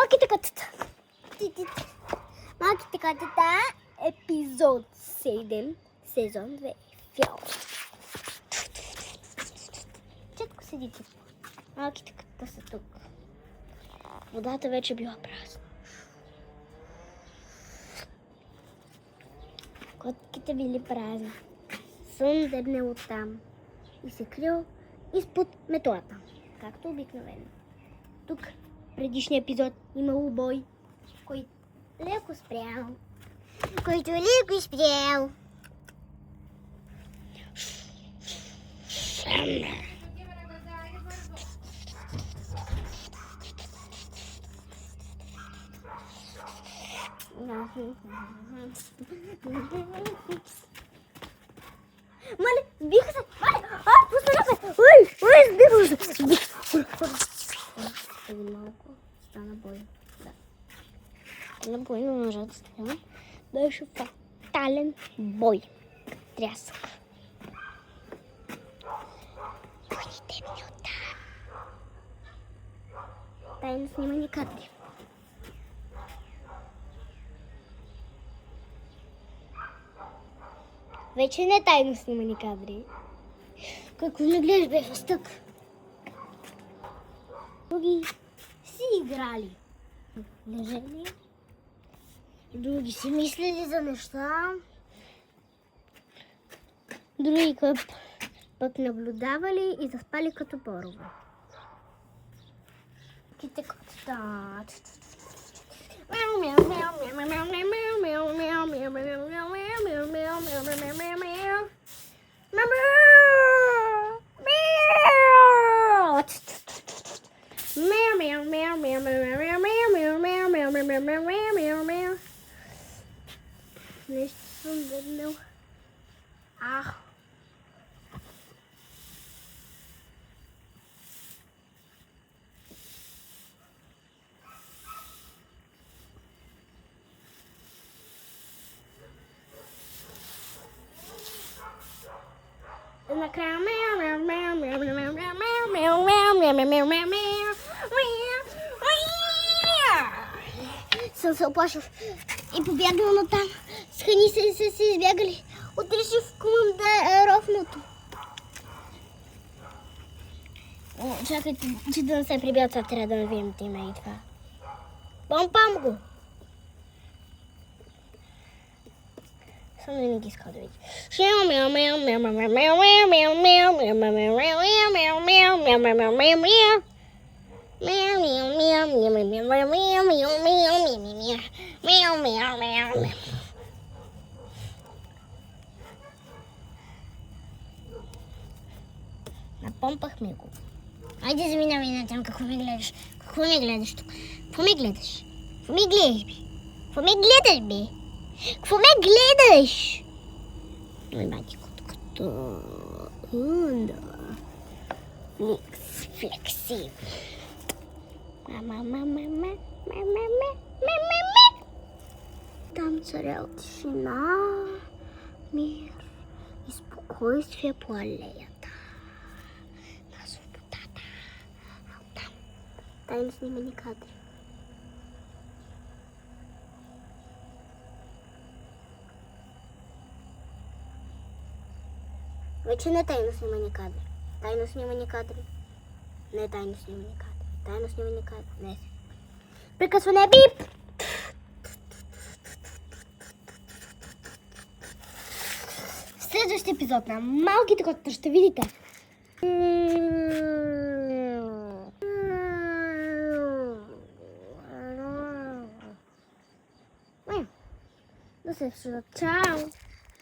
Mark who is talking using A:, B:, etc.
A: Малките котета. Малките котета, епизод 7, сезон 2. Фиал. Четко седите. Малките котета са тук. Водата вече била празна. Котките били празни. Сън дебнел оттам и се крил изпод метлата, както обикновено. Тук в предишния епизод имало бой, който леко спрял. Мале, сбиха се! Пусна се! Сбиха се! Преди малко стана бой. Да. Стана бой на ножата стена. Беше фатален бой. Трясък. Пойдите ми оттам. Тайно снимани кадри. Вече не тайно снимани кадри. Какво не гледаш, бе, фастък? Други си играли. Лежали. Други си мислили за неща. Други пък наблюдавали и заспали като борове. Ките котата. Нещо съм дебнал. Ах. Накрая съм се оплашил и побягнал натам. Схани се избягали. Отреши в командировното. Чакайте, че да не се прибил, това трябва да навием тима и това. Помпам го! Само не ги иска да види. Напомпахме го. Айде заминавай натам, какво ме гледаш? Какво ме гледаш тук? Какво ме гледаш? Какво ме гледаш, бе? Какво ме гледаш, бе? Какво ме гледаш? Ой, бати, като... Да. Флексив. Там царял тишина, мир и спокойствие по алеята. На свободата. А оттам тайно снимани кадри. Вече не тайно снимани кадри. Тайно снимани кадри. Не тайно снимани кадри. Тайно снимани кадри. Не. Прекъсване, бип! В следващия епизод на Малките котета ще видите. Да се вижда. Чао!